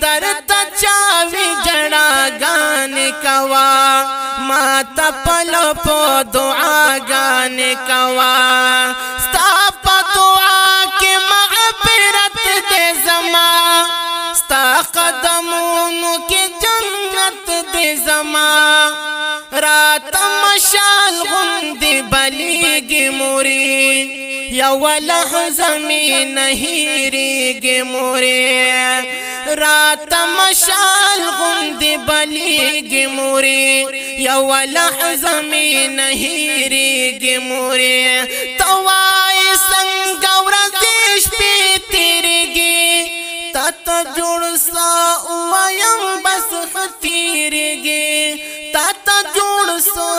درتا چاوی جڑاگان کوا ما تپلو پو دعاگان کوا ستا پا دعا کی مغفرت دے زما ستا قدمونو کی جنت دے زما رات مشال غندی بلیگی موری یو لحظه می نهیریگی موری رات مشال غندی بلیگی موری یو لحظه می نهیریگی موری توائی سنگ ورزش پی تیریگی تاتا جوڑ سا اویم بس خطیریگی تاتا جوڑ سا